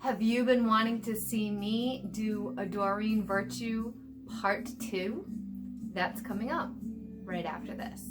Have you been wanting to see me do a Doreen Virtue Part 2? That's coming up right after this.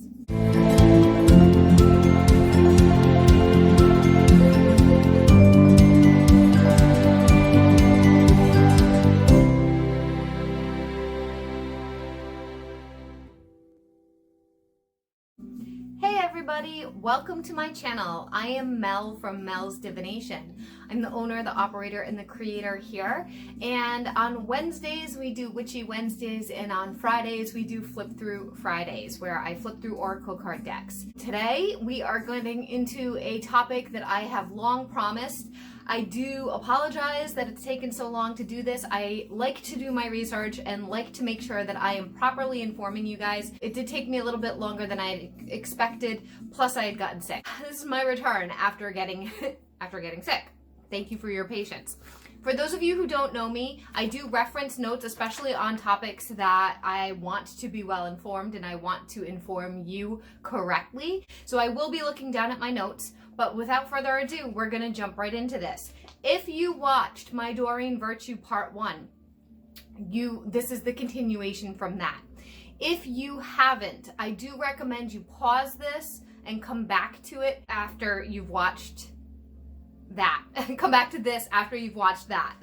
Welcome to my channel. I am Mel from Mel's Divination. I'm the owner, the operator, and the creator here. And on Wednesdays, we do Witchy Wednesdays, and on Fridays, we do Flip Through Fridays, where I flip through Oracle card decks. Today, we are going into a topic that I have long promised. I do apologize that it's taken so long to do this. I like to do my research and like to make sure that I am properly informing you guys. It did take me a little bit longer than I expected, plus I had gotten sick. This is my return after getting sick. Thank you for your patience. For those of you who don't know me, I do reference notes, especially on topics that I want to be well informed and I want to inform you correctly. So I will be looking down at my notes, but without further ado, we're gonna jump right into this. If you watched my Doreen Virtue Part 1, this is the continuation from that. If you haven't, I do recommend you pause this and come back to it after you've watched that. Come back to this after you've watched that.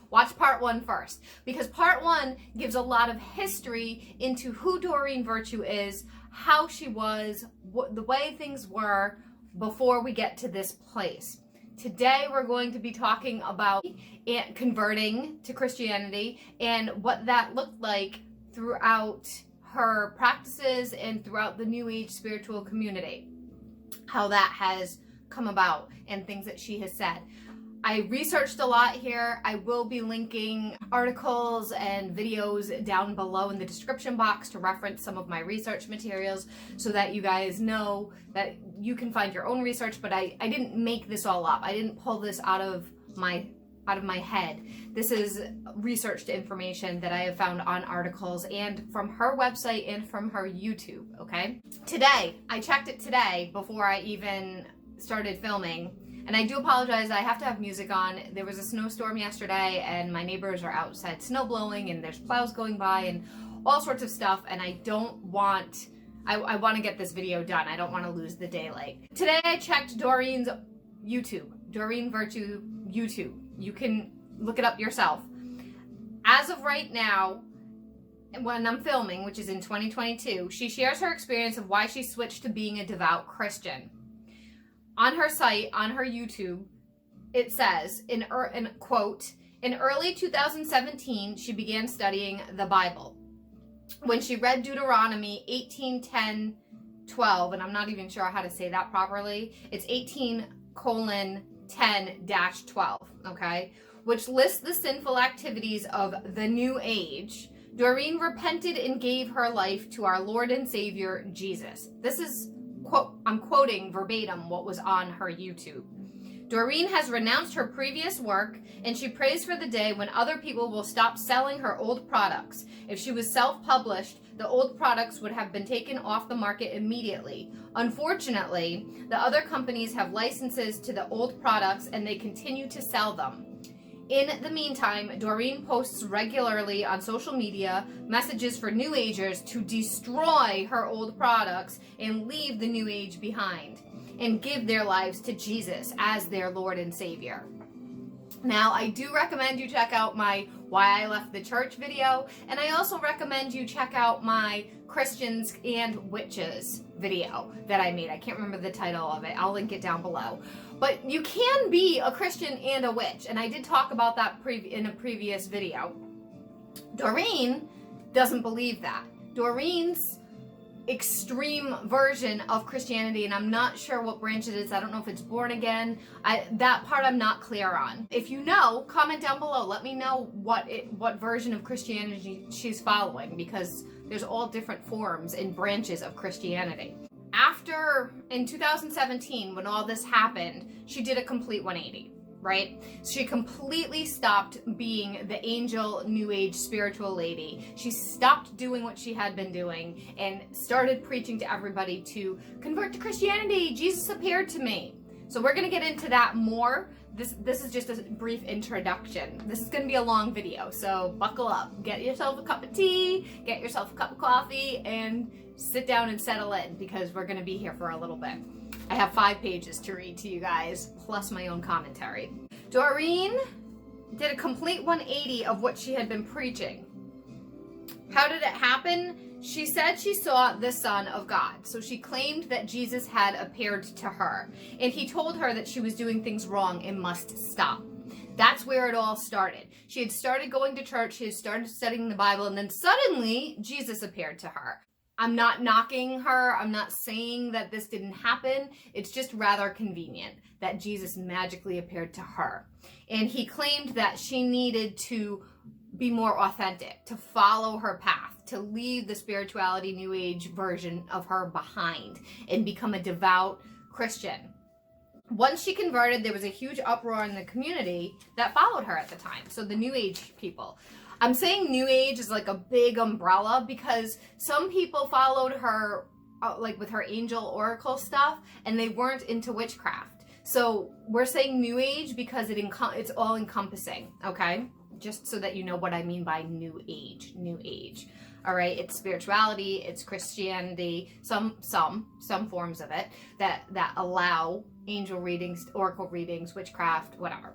Watch Part 1 first, because Part 1 gives a lot of history into who Doreen Virtue is, how she was, the way things were before we get to this place. Today we're going to be talking about converting to Christianity and what that looked like throughout her practices and throughout the New Age spiritual community, how that has come about and things that she has said. I researched a lot here. I will be linking articles and videos down below in the description box to reference some of my research materials so that you guys know that you can find your own research, but I didn't make this all up. I didn't pull this out of my head. This is researched information that I have found on articles and from her website and from her YouTube, okay? Today, I checked it today before I even started filming, and I do apologize, I have to have music on. There was a snowstorm yesterday and my neighbors are outside snow blowing and there's plows going by and all sorts of stuff, and I want to get this video done. I don't want to lose the daylight. Today I checked Doreen's YouTube, Doreen Virtue YouTube. You can look it up yourself. As of right now, when I'm filming, which is in 2022, she shares her experience of why she switched to being a devout Christian. On her site, on her YouTube, it says, in quote, in early 2017, she began studying the Bible. When she read Deuteronomy 18:10-12, and I'm not even sure how to say that properly, it's 18:10-12, okay, which lists the sinful activities of the New Age, Doreen repented and gave her life to our Lord and Savior, Jesus. This is, I'm quoting verbatim what was on her YouTube. Doreen has renounced her previous work, and she prays for the day when other people will stop selling her old products. If she was self-published, the old products would have been taken off the market immediately. Unfortunately, the other companies have licenses to the old products and they continue to sell them. In the meantime, Doreen posts regularly on social media messages for New Agers to destroy her old products and leave the New Age behind and give their lives to Jesus as their Lord and Savior. Now, I do recommend you check out my Why I Left the Church video, and I also recommend you check out my Christians and Witches video that I made. I can't remember the title of it. I'll link it down below. But you can be a Christian and a witch, and I did talk about that in a previous video. Doreen doesn't believe that. Doreen's extreme version of Christianity, and I'm not sure what branch it is. I don't know if it's born again. That part I'm not clear on. If you know, comment down below. Let me know what version of Christianity she's following, because there's all different forms and branches of Christianity. After, in 2017, when all this happened, she did a complete 180, right? She completely stopped being the angel, New Age, spiritual lady. She stopped doing what she had been doing and started preaching to everybody to convert to Christianity. Jesus appeared to me. So we're going to get into that more this is just a brief introduction. This is going to be a long video, so buckle up. Get yourself a cup of tea, get yourself a cup of coffee, and sit down and settle in, because we're going to be here for a little bit. I have 5 pages to read to you guys, plus my own commentary. Doreen did a complete 180 of what she had been preaching. How did it happen? She said she saw the Son of God. So she claimed that Jesus had appeared to her. And he told her that she was doing things wrong and must stop. That's where it all started. She had started going to church. She had started studying the Bible. And then suddenly, Jesus appeared to her. I'm not knocking her. I'm not saying that this didn't happen. It's just rather convenient that Jesus magically appeared to her. And he claimed that she needed to be more authentic, to follow her path, to leave the spirituality New Age version of her behind and become a devout Christian. Once she converted, there was a huge uproar in the community that followed her at the time. So the New Age people. I'm saying New Age is like a big umbrella because some people followed her like with her angel oracle stuff, and they weren't into witchcraft. So we're saying New Age because it's all encompassing, okay? Just so that you know what I mean by New Age. New Age. All right, it's spirituality, it's Christianity, some forms of it that allow angel readings, oracle readings, witchcraft, whatever.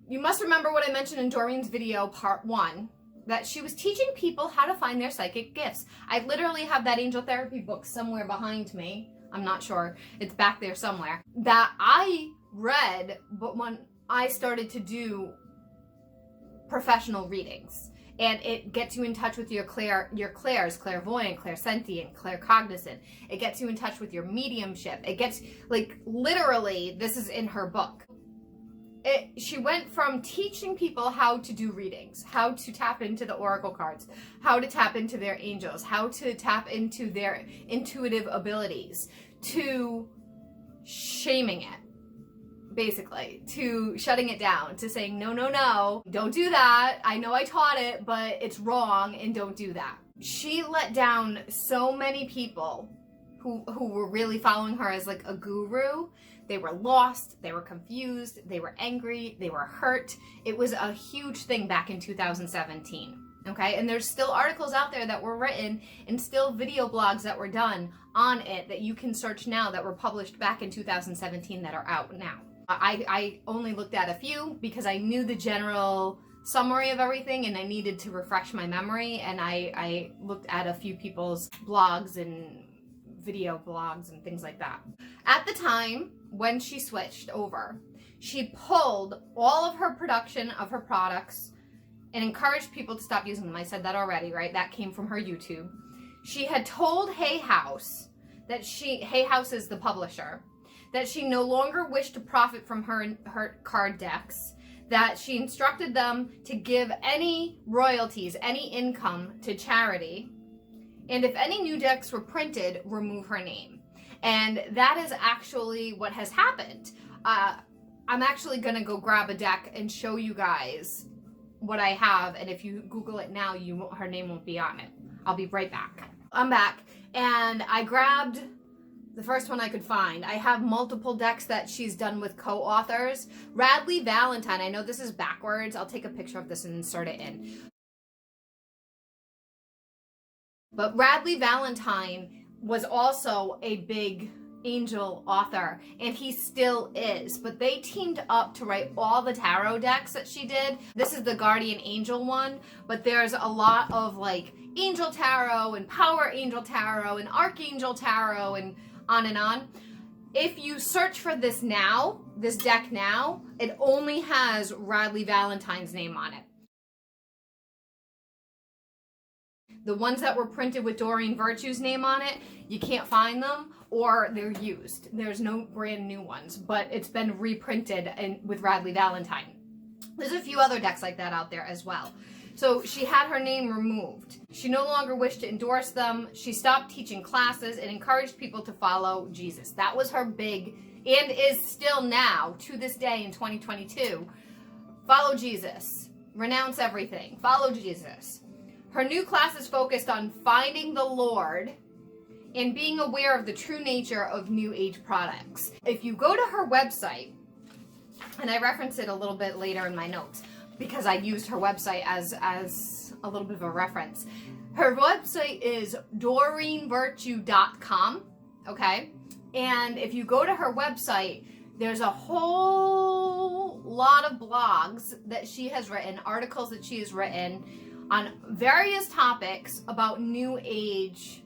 You must remember what I mentioned in Doreen's video, part 1, that she was teaching people how to find their psychic gifts. I literally have that angel therapy book somewhere behind me. I'm not sure. It's back there somewhere. That I read, but when I started to do professional readings. And it gets you in touch with your clairs, clairvoyant, clairsentient, claircognizant. It gets you in touch with your mediumship. It gets, like, literally, this is in her book. She went from teaching people how to do readings, how to tap into the oracle cards, how to tap into their angels, how to tap into their intuitive abilities, to shaming it. Basically, to shutting it down, to saying, no, no, no, don't do that. I know I taught it, but it's wrong and don't do that. She let down so many people who were really following her as like a guru. They were lost, they were confused, they were angry, they were hurt. It was a huge thing back in 2017. Okay, and there's still articles out there that were written and still video blogs that were done on it that you can search now that were published back in 2017 that are out now. I only looked at a few because I knew the general summary of everything and I needed to refresh my memory, and I looked at a few people's blogs and video blogs and things like that. At the time when she switched over, she pulled all of her production of her products and encouraged people to stop using them. I said that already, right? That came from her YouTube. She had told Hay House that Hay House is the publisher, that she no longer wished to profit from her card decks, that she instructed them to give any royalties, any income to charity, and if any new decks were printed, remove her name. And that is actually what has happened. I'm actually going to go grab a deck and show you guys what I have, and if you Google it now, her name won't be on it. I'll be right back. I'm back, and I grabbed the first one I could find. I have multiple decks that she's done with co-authors. Radley Valentine, I know this is backwards. I'll take a picture of this and insert it in. But Radley Valentine was also a big angel author, and he still is, but they teamed up to write all the tarot decks that she did. This is the Guardian Angel one, but there's a lot of like Angel Tarot and Power Angel Tarot and Archangel Tarot and on and on. If you search for this now, this deck now, it only has Radley Valentine's name on it. The ones that were printed with Doreen Virtue's name on it, you can't find them, or they're used. There's no brand new ones, but it's been reprinted with Radley Valentine. There's a few other decks like that out there as well. So she had her name removed. She no longer wished to endorse them. She stopped teaching classes and encouraged people to follow Jesus. That was her big, and is still now, to this day in 2022. Follow Jesus. Renounce everything. Follow Jesus. Her new classes focused on finding the Lord and being aware of the true nature of New Age products. If you go to her website, And I reference it a little bit later in my notes because I used her website as a little bit of a reference. Her website is DoreenVirtue.com, okay? And if you go to her website, there's a whole lot of blogs that she has written, articles that she has written on various topics about New Age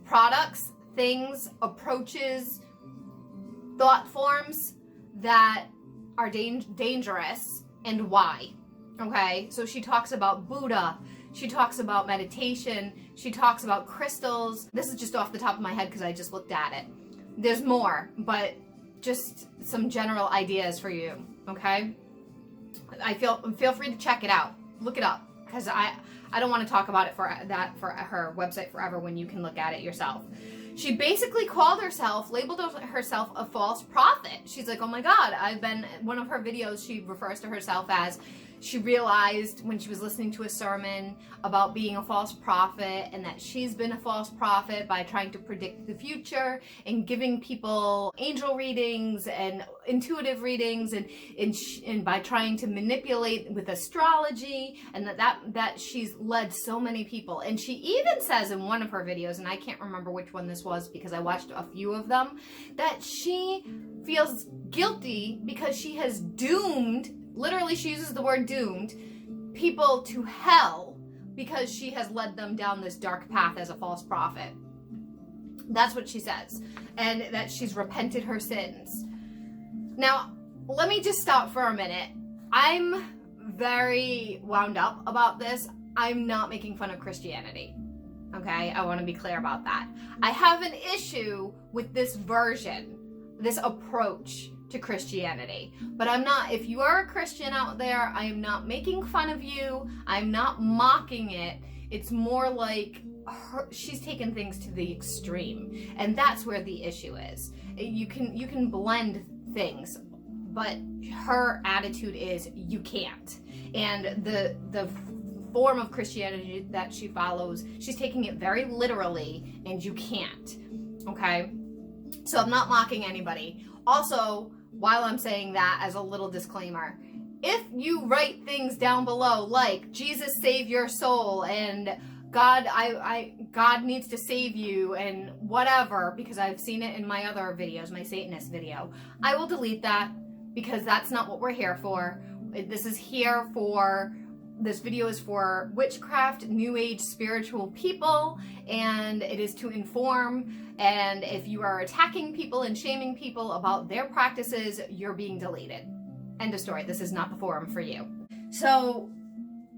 products, things, approaches, thought forms that are dangerous and why. Okay, so she talks about Buddha, she talks about meditation, she talks about crystals. This is just off the top of my head because I just looked at it. There's more, but just some general ideas for you, okay? Feel free to check it out. Look it up, because I don't want to talk about it for her website forever when you can look at it yourself. She basically labeled herself a false prophet. She's like, oh my God, one of her videos, she refers to herself as, she realized when she was listening to a sermon about being a false prophet, and that she's been a false prophet by trying to predict the future and giving people angel readings and intuitive readings and by trying to manipulate with astrology, and that she's led so many people. And she even says in one of her videos, and I can't remember which one this was because I watched a few of them, that she feels guilty because she has doomed, literally she uses the word doomed, people to hell because she has led them down this dark path as a false prophet. That's what she says. And that she's repented her sins. Now, let me just stop for a minute. I'm very wound up about this. I'm not making fun of Christianity. Okay? I want to be clear about that. I have an issue with this version, this approach to Christianity. But I'm not, if you are a Christian out there, I am not making fun of you. I'm not mocking it. It's more like she's taken things to the extreme. And that's where the issue is. You can blend things, but her attitude is you can't. And the form of Christianity that she follows, she's taking it very literally, and you can't. Okay? So I'm not mocking anybody. Also, while I'm saying that, as a little disclaimer, if you write things down below like Jesus save your soul and God needs to save you and whatever, because I've seen it in my other videos, my Satanist video, I will delete that because that's not what we're here for. This video is for witchcraft, New Age spiritual people, and it is to inform. And if you are attacking people and shaming people about their practices, you're being deleted. End of story. This is not the forum for you. So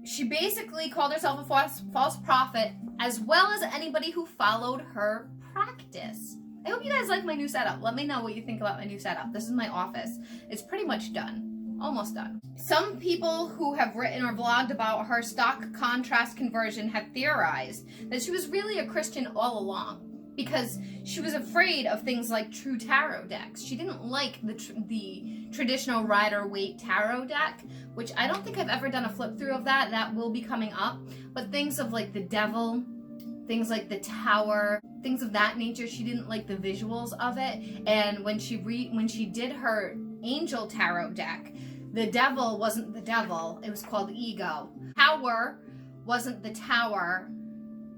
she basically called herself a false prophet, as well as anybody who followed her practice. I hope you guys like my new setup. Let me know what you think about my new setup. This is my office. It's pretty much done. Almost done. Some people who have written or vlogged about her stock contrast conversion have theorized that she was really a Christian all along because she was afraid of things like true tarot decks. She didn't like the traditional Rider-Waite tarot deck, which I don't think I've ever done a flip through of that. That will be coming up. But things of like the devil, things like the tower, things of that nature, she didn't like the visuals of it. And when she did her angel tarot deck, the devil wasn't the devil, it was called ego. Tower wasn't the tower,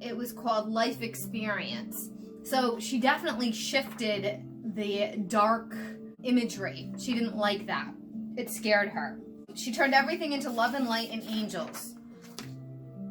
it was called life experience. So she definitely shifted the dark imagery. She didn't like that. It scared her. She turned everything into love and light and angels.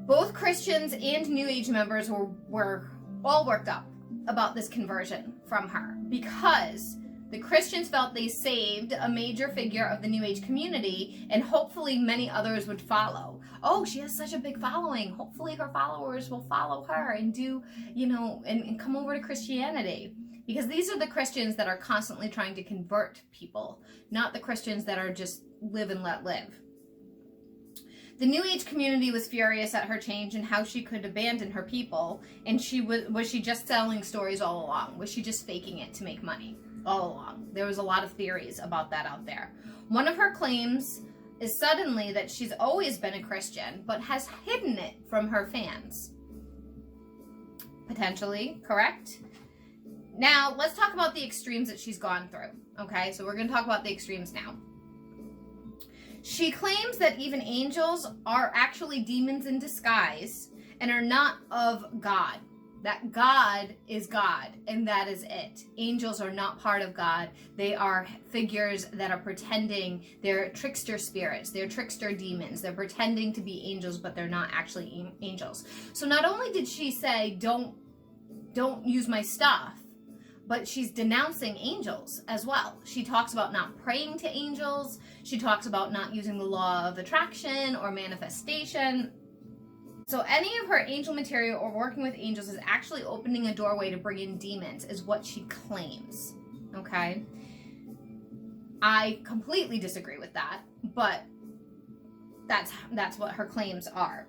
Both Christians and New Age members were all worked up about this conversion from her because the Christians felt they saved a major figure of the New Age community, and hopefully many others would follow. Oh, she has such a big following. Hopefully her followers will follow her and do, and come over to Christianity. Because these are the Christians that are constantly trying to convert people, not the Christians that are just live and let live. The New Age community was furious at her change and how she could abandon her people. And was she just selling stories all along? Was she just faking it to make money? All along. There was a lot of theories about that out there. One of her claims is suddenly that she's always been a Christian, but has hidden it from her fans. Potentially, correct? Now, let's talk about the extremes that she's gone through. Okay, so we're going to talk about the extremes now. She claims that even angels are actually demons in disguise and are not of God. That God is God, and that is it. Angels are not part of God. They are figures that are pretending. They're trickster spirits. They're trickster demons. They're pretending to be angels, but they're not actually angels. So not only did she say, don't use my stuff, but she's denouncing angels as well. She talks about not praying to angels. She talks about not using the law of attraction or manifestation. So any of her angel material or working with angels is actually opening a doorway to bring in demons, is what she claims, okay? I completely disagree with that, but that's what her claims are.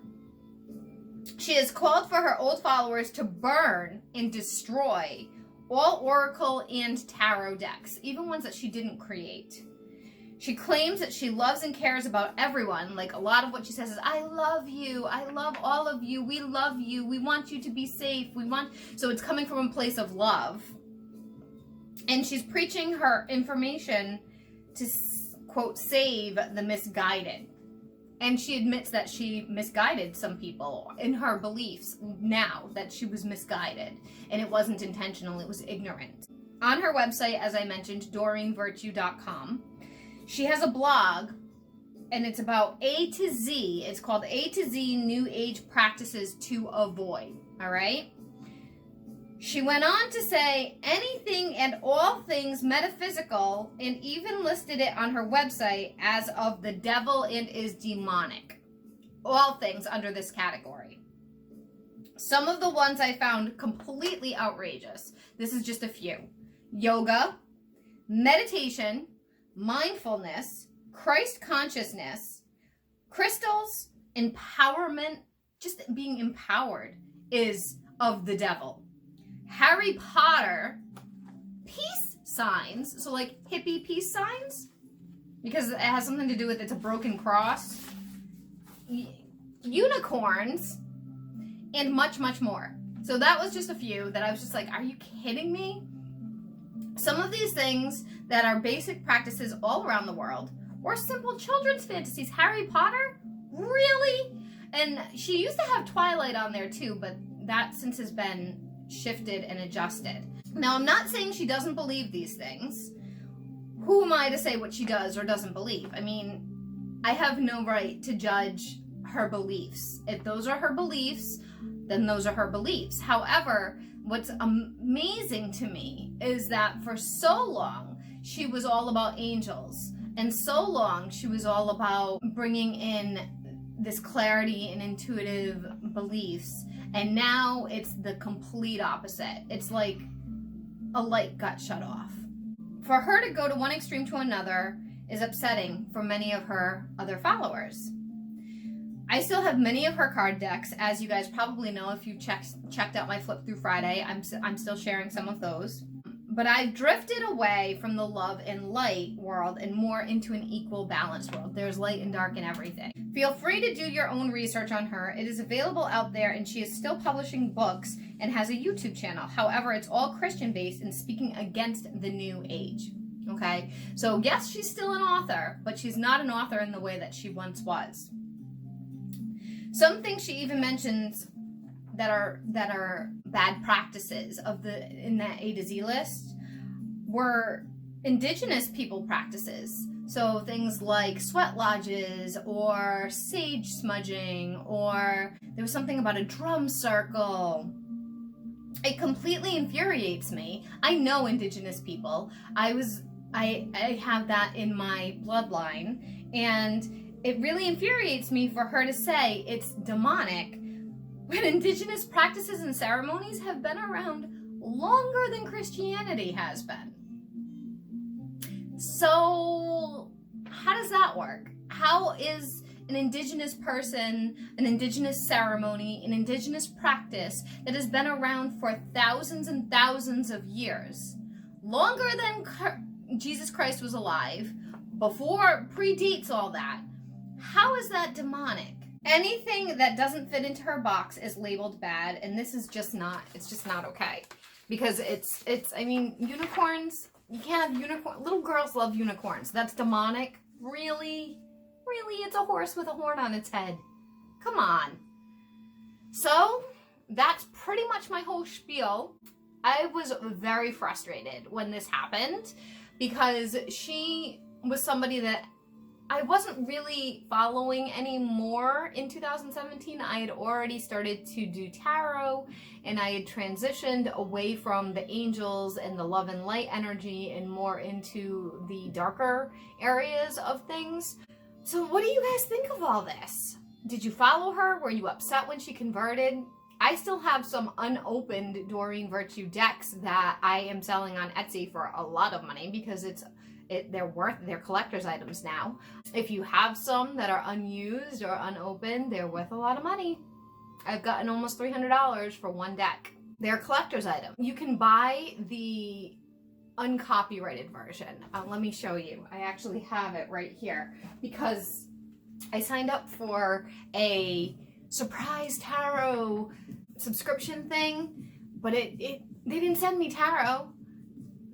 She has called for her old followers to burn and destroy all oracle and tarot decks, even ones that she didn't create. She claims that she loves and cares about everyone. Like, a lot of what she says is, I love you. I love all of you. We love you. We want you to be safe. So it's coming from a place of love. And she's preaching her information to, quote, save the misguided. And she admits that she misguided some people in her beliefs now, that she was misguided. And it wasn't intentional. It was ignorant. On her website, as I mentioned, DoreenVirtue.com, she has a blog, and it's about A to Z. It's called A to Z New Age Practices to Avoid, all right? She went on to say anything and all things metaphysical, and even listed it on her website as of the devil and is demonic. All things under this category. Some of the ones I found completely outrageous. This is just a few. Yoga, meditation, mindfulness, Christ consciousness, crystals, empowerment, just being empowered is of the devil. Harry Potter, peace signs, so like hippie peace signs, because it has something to do with it's a broken cross, unicorns, and much, much more. So that was just a few that I was just like, are you kidding me? Some of these things that are basic practices all around the world, or simple children's fantasies. Harry Potter? Really? And she used to have Twilight on there too, but that since has been shifted and adjusted. Now, I'm not saying she doesn't believe these things. Who am I to say what she does or doesn't believe? I mean, I have no right to judge her beliefs. If those are her beliefs, then those are her beliefs. However, what's amazing to me is that for so long, she was all about angels. And so long, she was all about bringing in this clarity and intuitive beliefs. And now it's the complete opposite. It's like a light got shut off. For her to go to one extreme to another is upsetting for many of her other followers. I still have many of her card decks, as you guys probably know if you checked out my Flip Through Friday. I'm still sharing some of those. But I've drifted away from the love and light world and more into an equal balanced world. There's light and dark in everything. Feel free to do your own research on her. It is available out there, and she is still publishing books and has a YouTube channel. However, it's all Christian based and speaking against the new age. Okay? So yes, she's still an author, but she's not an author in the way that she once was. Some things she even mentions that are bad practices in that A to Z list were indigenous people practices. So things like sweat lodges or sage smudging, or there was something about a drum circle. It completely infuriates me. I know indigenous people. I have that in my bloodline, and it really infuriates me for her to say it's demonic when indigenous practices and ceremonies have been around longer than Christianity has been. So how does that work? How is an indigenous person, an indigenous ceremony, an indigenous practice that has been around for thousands and thousands of years, longer than Jesus Christ was alive, predates all that, how is that demonic? Anything that doesn't fit into her box is labeled bad, and this is just not, it's just not okay. Because I mean, unicorns, you can't have unicorns. Little girls love unicorns. That's demonic. Really? Really, it's a horse with a horn on its head. Come on. So that's pretty much my whole spiel. I was very frustrated when this happened because she was somebody that I wasn't really following anymore in 2017. I had already started to do tarot and I had transitioned away from the angels and the love and light energy and more into the darker areas of things. So what do you guys think of all this? Did you follow her? Were you upset when she converted? I still have some unopened Doreen Virtue decks that I am selling on Etsy for a lot of money because they're collector's items now. If you have some that are unused or unopened, they're worth a lot of money. I've gotten almost $300 for one deck. They're a collector's item. You can buy the uncopyrighted version. Let me show you. I actually have it right here because I signed up for a surprise tarot subscription thing, but they didn't send me tarot.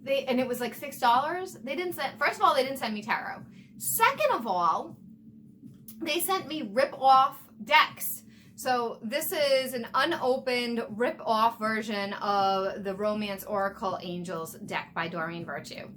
And it was like $6. They didn't send, first of all, they didn't send me tarot. Second of all, they sent me rip-off decks. So this is an unopened rip-off version of the Romance Oracle Angels deck by Doreen Virtue.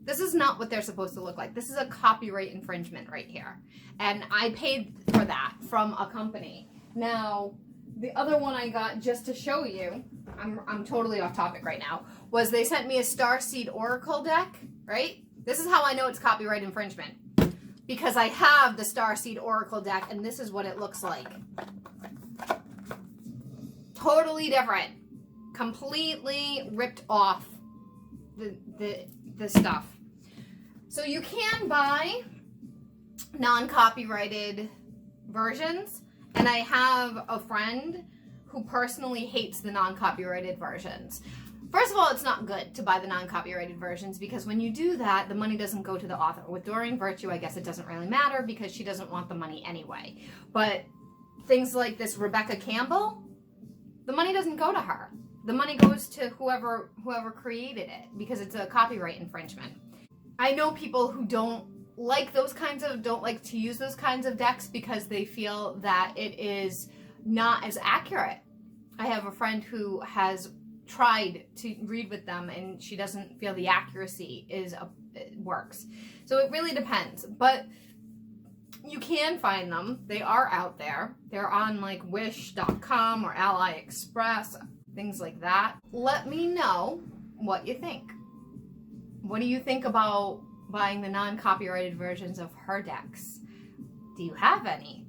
This is not what they're supposed to look like. This is a copyright infringement right here. And I paid for that from a company. Now, the other one I got, just to show you, I'm totally off topic right now, was they sent me a Starseed Oracle deck, right? This is how I know it's copyright infringement. Because I have the Starseed Oracle deck, and this is what it looks like. Totally different. Completely ripped off the stuff. So you can buy non-copyrighted versions, and I have a friend who personally hates the non-copyrighted versions. First of all, it's not good to buy the non-copyrighted versions because when you do that, the money doesn't go to the author. With Doreen Virtue, I guess it doesn't really matter because she doesn't want the money anyway. But things like this Rebecca Campbell, the money doesn't go to her. The money goes to whoever created it because it's a copyright infringement. I know people who don't like to use those kinds of decks because they feel that it is not as accurate. I have a friend who has tried to read with them and she doesn't feel the accuracy works. So it really depends, but you can find them. They are out there. They're on like wish.com or AliExpress, things like that. Let me know what you think. What do you think about buying the non-copyrighted versions of her decks? Do you have any?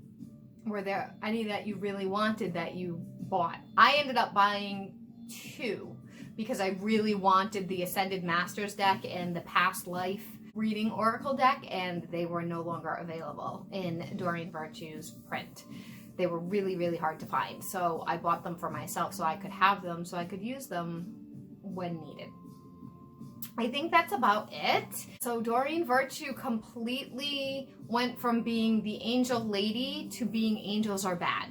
Were there any that you really wanted that you bought? I ended up buying 2 because I really wanted the Ascended Masters deck and the Past Life Reading Oracle deck, and they were no longer available in Doreen Virtue's print. They were really, really hard to find. So I bought them for myself so I could have them, so I could use them when needed. I think that's about it. So Doreen Virtue completely went from being the angel lady to being angels are bad.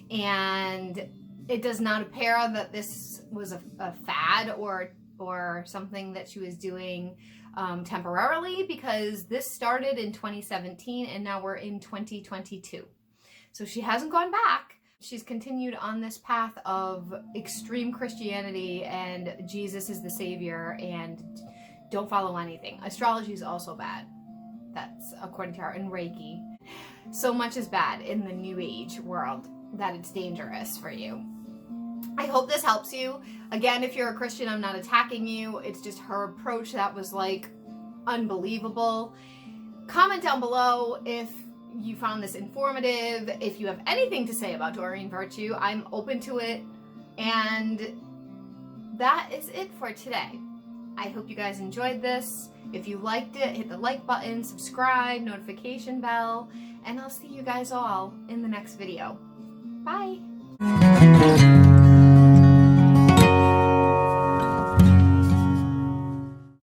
And it does not appear that this was a fad or something that she was doing temporarily, because this started in 2017 and now we're in 2022. So she hasn't gone back. She's continued on this path of extreme Christianity and Jesus is the savior and don't follow anything. Astrology is also bad. That's according to her, and Reiki. So much is bad in the New Age world that it's dangerous for you. I hope this helps you. Again, if you're a Christian, I'm not attacking you. It's just her approach that was like unbelievable. Comment down below if you found this informative. If you have anything to say about Doreen Virtue, I'm open to it. And that is it for today. I hope you guys enjoyed this. If you liked it, hit the like button, subscribe, notification bell, and I'll see you guys all in the next video. Bye!